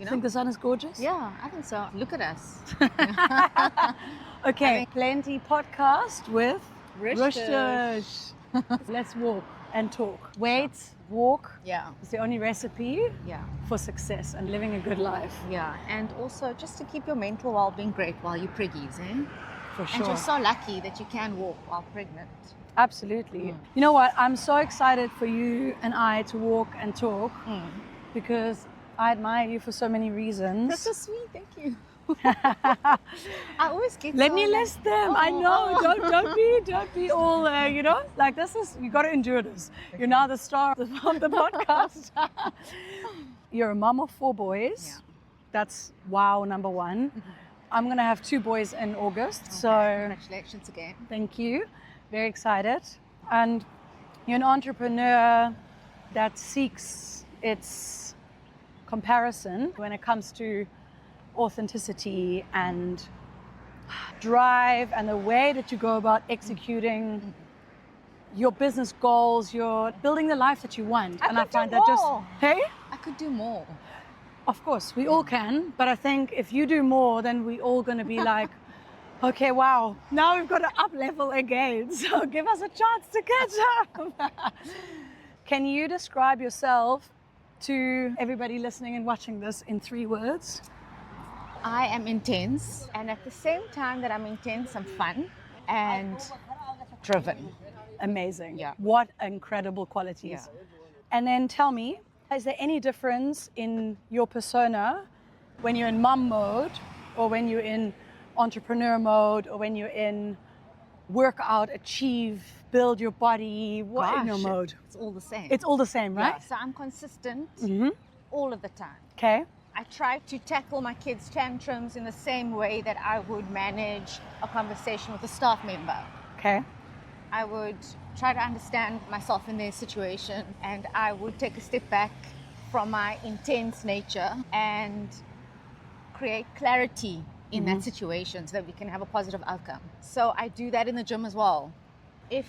You know? Think the sun is gorgeous? Yeah, I think so. Look at us. Okay, Plnty podcast with RushTush. Let's walk and talk. Wait, walk Yeah, is the only recipe yeah, for success and living a good life. yeah. And also just to keep your mental well-being great while you're preggies, eh? For sure. And you're so lucky that you can walk while pregnant. Absolutely. You know what? I'm so excited for you and I to walk and talk because I admire you for so many reasons. That's so sweet. Thank you. I always get Let so me like, list them. I know. oh. Don't be all. Like this is you got to endure this. You're now the star of the podcast. You're a mom of 4 boys. Yeah. That's wow, number one. I'm gonna have 2 boys in August. So Congratulations again. thank you. Very excited. And you're an entrepreneur that seeks its comparison when it comes to authenticity and drive and the way that you go about executing your business goals. You're building the life that you want. I could do more. Hey? I could do more. Of course, we all can. But I think if you do more, then we all going to be like, okay, wow, now we've got to up level again. So give us a chance to catch up. Can you describe yourself to everybody listening and watching this in 3 words? I am intense, and at the same time that I'm intense, I'm fun and driven. Amazing. Yeah. What incredible qualities. Yeah. And then tell me, is there any difference in your persona when you're in mom mode or when you're in entrepreneur mode or when you're in work out, achieve, build your body? What in your mode? It's all the same. It's all the same, right? Yeah, so I'm consistent all of the time. Okay. I try to tackle my kids' tantrums in the same way that I would manage a conversation with a staff member. Okay. I would try to understand myself in their situation, and I would take a step back from my intense nature and create clarity in that situation so that we can have a positive outcome. So I do that in the gym as well. If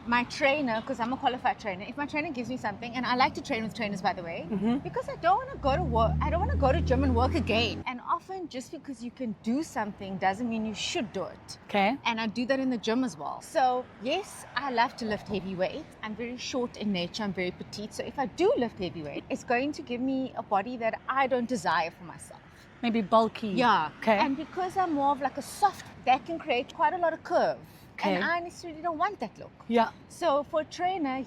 my trainer, because I'm a qualified trainer, if my trainer gives me something, and I like to train with trainers, by the way, because I don't want to go to work, I don't want to go to gym and work again. And often just because you can do something doesn't mean you should do it. Okay. And I do that in the gym as well. So yes, I love to lift heavy weights. I'm very short in nature, I'm very petite. So if I do lift heavy weight, it's going to give me a body that I don't desire for myself. Maybe bulky. Yeah. Okay. And because I'm more of like a soft, that can create quite a lot of curve. Okay. And I necessarily don't want that look. Yeah. So for a trainer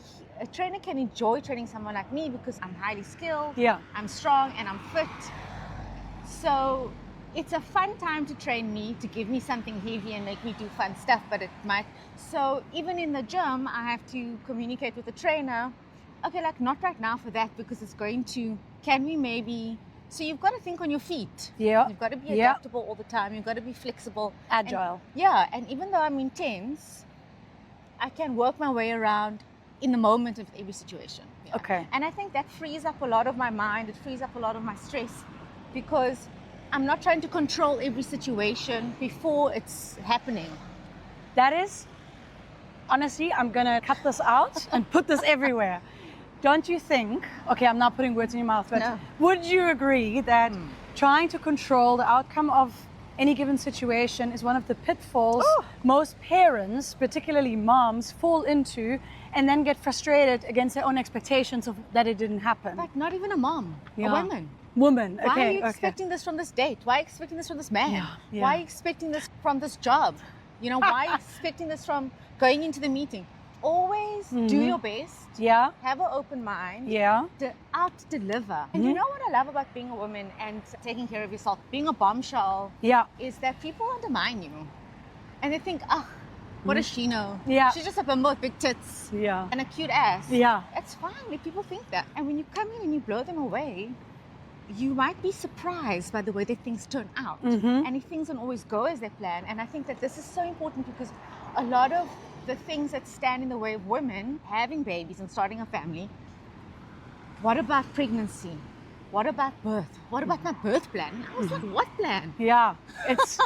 can enjoy training someone like me because I'm highly skilled, Yeah. I'm strong, and I'm fit. So it's a fun time to train me, to give me something heavy and make me do fun stuff, but it might. So even in the gym, I have to communicate with the trainer, okay, like not right now for that because it's going to, can we maybe, so you've got to think on your feet. Yeah. You've got to be Yeah. adaptable all the time. You've got to be flexible. Agile. And even though I'm intense, I can work my way around in the moment of every situation. Yeah. Okay. And I think that frees up a lot of my mind. It frees up a lot of my stress because I'm not trying to control every situation before it's happening. That is, honestly, I'm going to cut this out and put this everywhere. Don't you think, okay, I'm not putting words in your mouth, but No. would you agree that trying to control the outcome of any given situation is one of the pitfalls most parents, particularly moms, fall into and then get frustrated against their own expectations of that it didn't happen? Like not even a mom, Yeah. a woman. Woman, okay. Why are you okay. expecting this from this date? Why are you expecting this from this man? Yeah, yeah. Why are you expecting this from this job? You know, why are you expecting this from going into the meeting? Always do your best. Yeah, Have an open mind. yeah. Out-deliver. And you know what I love about being a woman and taking care of yourself, being a bombshell, Yeah. is that people undermine you. And they think, what does she know? Yeah. She's just a bimbo with big tits Yeah. and a cute ass. Yeah. That's fine if people think that. And when you come in and you blow them away, you might be surprised by the way that things turn out. And if things don't always go as they plan. And I think that this is so important because a lot of the things that stand in the way of women having babies and starting a family, what about pregnancy? What about birth? What about my birth plan? And I was like, what plan? Yeah. It's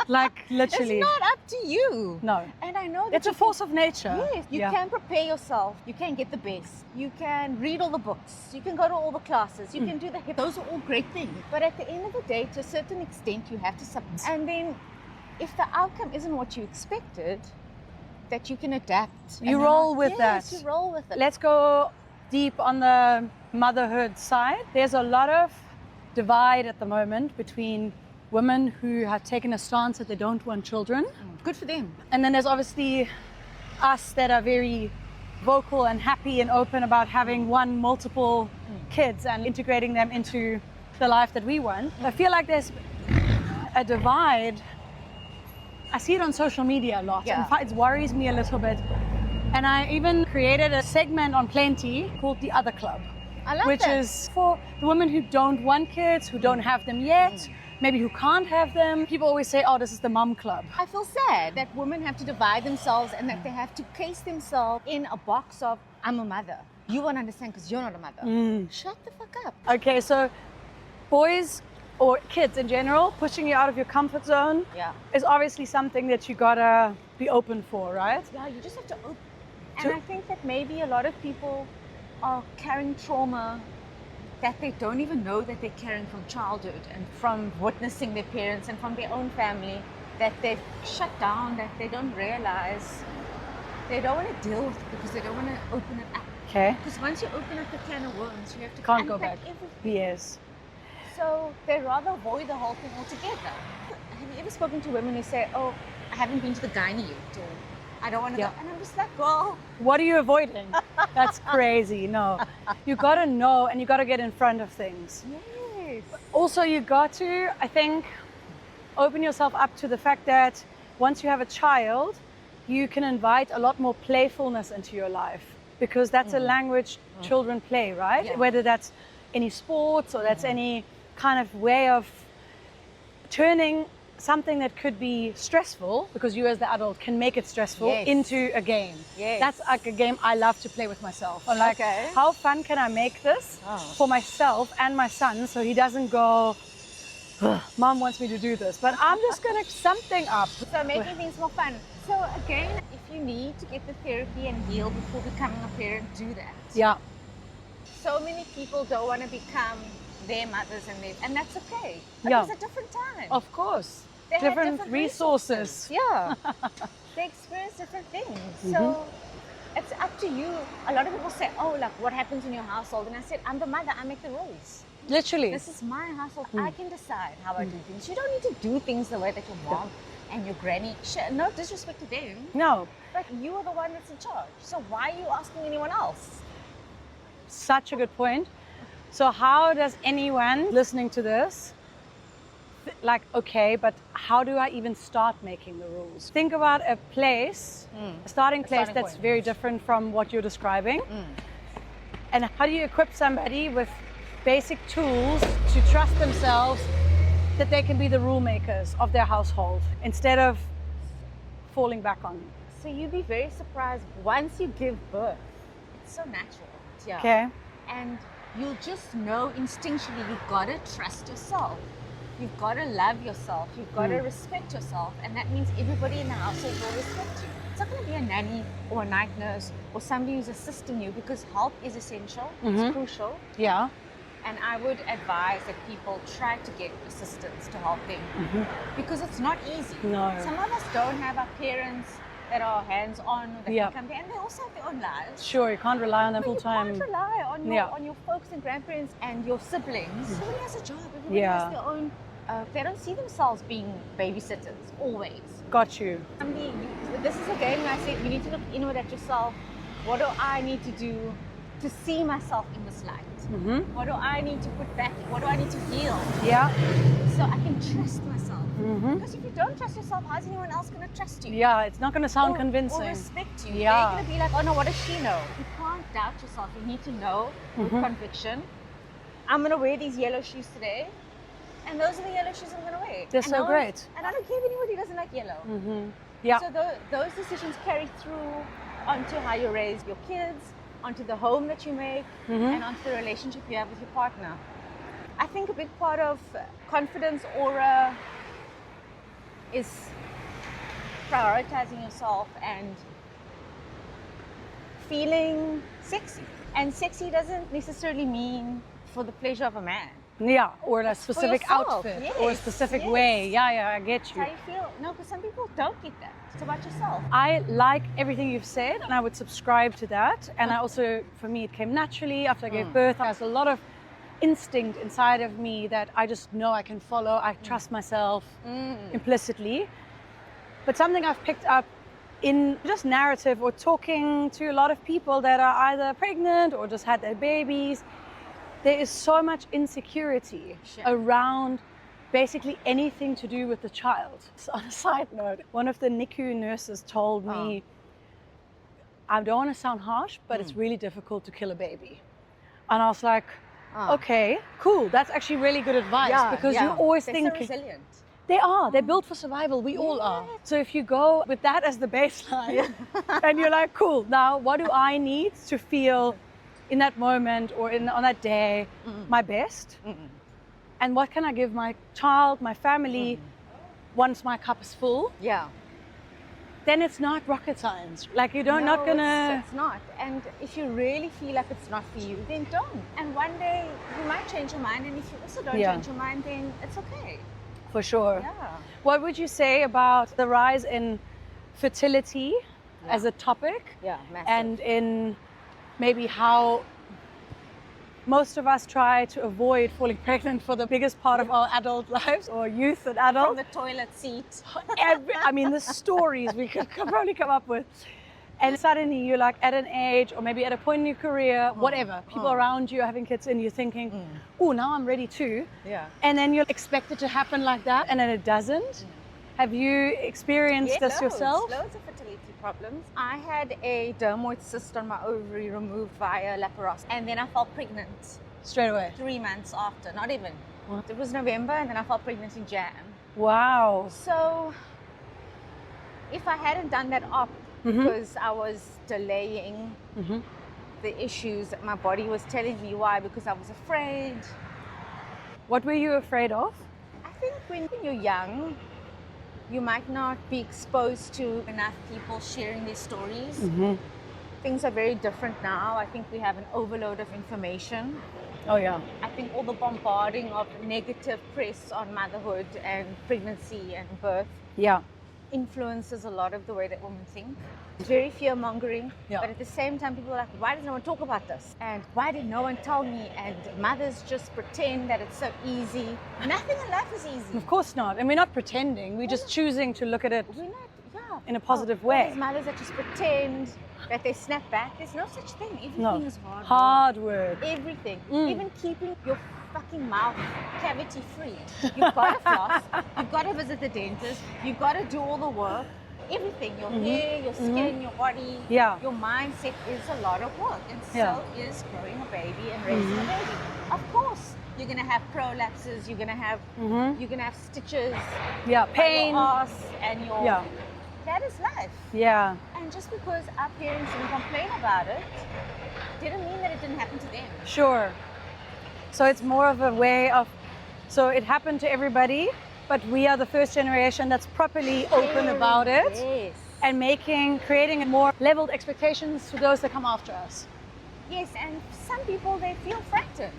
Like literally. It's not up to you. No. And I know that It's a force of nature. Yes, you can prepare yourself. You can get the best. You can read all the books. You can go to all the classes. You can do the hip. Those are all great things. But at the end of the day, to a certain extent, you have to submit. And then if the outcome isn't what you expected, that you can adapt. You roll with that. Yes, you roll with it. Let's go deep on the motherhood side. There's a lot of divide at the moment between women who have taken a stance that they don't want children. Good for them. And then there's obviously us that are very vocal and happy and open about having multiple kids and integrating them into the life that we want. I feel like there's a divide. I see it on social media a lot. Yeah. In fact, it worries me a little bit. And I even created a segment on Plnty called The Other Club. I love which that. is for the women who don't want kids, who don't have them yet, maybe who can't have them. People always say, oh, this is the mum club. I feel sad that women have to divide themselves and that they have to case themselves in a box of, I'm a mother. You won't understand because you're not a mother. Shut the fuck up. Okay, so boys or kids in general, pushing you out of your comfort zone is obviously something that you gotta be open for, right? Yeah, you just have to open. And I think that maybe a lot of people are carrying trauma that they don't even know that they're carrying from childhood and from witnessing their parents and from their own family, that they've shut down, that they don't realize they don't want to deal with it because they don't want to open it up. Okay. Because once you open up the can of worms, you have to Can't go unpack back. everything. Yes. So they rather avoid the whole thing altogether. Have you ever spoken to women who say, oh, I haven't been to the gynae yet, or I don't want to go? And I'm just like, girl. What are you avoiding? That's crazy. No. You got to know and you got to get in front of things. Yes. Also, you got to, I think, open yourself up to the fact that once you have a child, you can invite a lot more playfulness into your life because that's a language children play, right? Yeah. Whether that's any sports or that's any kind of way of turning something that could be stressful, because you as the adult can make it stressful, into a game. Yes. That's like a game I love to play with myself. I'm like, how fun can I make this for myself and my son so he doesn't go, Mom wants me to do this, but I'm just going to something up. So making things more fun. So again, if you need to get the therapy and heal before becoming a parent, do that. Yeah. So many people don't want to become their mothers and that's okay. But Yeah. it's a different time. Of course. They had Different resources. Yeah. They experience different things. So it's up to you. A lot of people say, oh, like what happens in your household? And I said, I'm the mother, I make the rules. Literally. This is my household. I can decide how I do things. You don't need to do things the way that your mom and your granny, no disrespect to them. No. But you are the one that's in charge. So why are you asking anyone else? Such a good point. So how does anyone listening to this like, okay, but how do I even start making the rules? Think about a place, a starting place that's point. very different from what you're describing. And how do you equip somebody with basic tools to trust themselves that they can be the rule makers of their household instead of falling back on them? So you'd be very surprised once you give birth. It's so natural. Yeah. Okay. And you'll just know instinctually you've got to trust yourself. You've got to love yourself. You've got to respect yourself. And that means everybody in the household will respect you. It's not going to be a nanny or a night nurse or somebody who's assisting you, because help is essential. It's crucial. Yeah. And I would advise that people try to get assistance to help them, because it's not easy. No. Some of us don't have our parents that are hands-on, that can come there, and they also have their own lives. Sure, you can't rely on them full time. You can't rely on your folks and grandparents and your siblings. Everybody has a job. Everybody has their own. They don't see themselves being babysitters always. Got you. This is a game where I said you need to look inward at yourself. What do I need to do to see myself in this light? What do I need to put back? What do I need to heal? Yeah. So I can trust myself. Because if you don't trust yourself, how's anyone else going to trust you? Yeah, it's not going to sound convincing. Or respect you. Yeah. They're going to be like, oh no, what does she know? You can't doubt yourself. You need to know with conviction. I'm going to wear these yellow shoes today. And those are the yellow shoes I'm going to wear. They're so great. And I don't care if anybody doesn't like yellow. Yeah. So those decisions carry through onto how you raise your kids, onto the home that you make, and onto the relationship you have with your partner. I think a big part of confidence, aura, is prioritizing yourself and feeling sexy. And sexy doesn't necessarily mean for the pleasure of a man. Yeah, or a specific yourself. outfit Yes, or a specific yes. way. Yeah, I get you. How you feel? No, because some people don't get that. It's about yourself. I like everything you've said, and I would subscribe to that. And I also, for me, it came naturally after I gave birth. There's a lot of instinct inside of me that I just know I can follow. I trust myself implicitly. But something I've picked up in just narrative or talking to a lot of people that are either pregnant or just had their babies, there is so much insecurity around basically anything to do with the child. So on a side note, one of the NICU nurses told me, I don't want to sound harsh, but it's really difficult to kill a baby. And I was like, okay, cool. That's actually really good advice because you always think they're so resilient. They are. They're built for survival. We all are. So if you go with that as the baseline and you're like, cool, now what do I need to feel in that moment or on that day my best? And what can I give my child, my family, once my cup is full? Yeah. Then it's not rocket science. Like not gonna... It's not. And if you really feel like it's not for you, then don't. And one day you might change your mind. And if you also don't change your mind, then it's okay. For sure. Yeah. What would you say about the rise in fertility as a topic? Yeah, massive. And in maybe how most of us try to avoid falling pregnant for the biggest part of our adult lives, or youth and adult. From the toilet seat. I mean, the stories we could probably come up with. And suddenly you're like at an age or maybe at a point in your career, whatever, people around you are having kids and you're thinking, oh, now I'm ready too. Yeah. And then you're expected to happen like that and then it doesn't. Have you experienced this yourself? Loads of fertility problems. I had a dermoid cyst on my ovary removed via laparoscopy, and then I fell pregnant. Straight away? 3 months after, not even. What? It was November and then I fell pregnant in Jan. Wow. So if I hadn't done that op, because I was delaying the issues that my body was telling me. Why? Because I was afraid. What were you afraid of? I think when you're young, you might not be exposed to enough people sharing their stories. Things are very different now. I think we have an overload of information. Oh yeah. I think all the bombarding of negative press on motherhood and pregnancy and birth influences a lot of the way that women think. It's very fear-mongering, but at the same time people are like, why does no one talk about this? And why did no one tell me? And mothers just pretend that it's so easy. Nothing in life is easy. Of course not. And we're not pretending, we're just choosing to look at it in a positive way. There's mothers that just pretend that they snap back. There's no such thing. Everything is hard work. Hard work. Everything. Even keeping your fucking mouth cavity free. You've got to floss. You've got to visit the dentist. You've got to do all the work. Everything. Your hair, your skin, your body. Yeah. Your mindset is a lot of work. And so is growing a baby and raising a baby. Of course, you're gonna have prolapses. You're gonna have stitches. Yeah. Pain. Your ass and your. That is life. Yeah. And just because our parents didn't complain about it, didn't mean that it didn't happen to them. Sure. So it's more of a way of, so it happened to everybody, but we are the first generation that's properly open about it and creating more leveled expectations to those that come after us. Yes, and some people, they feel frightened.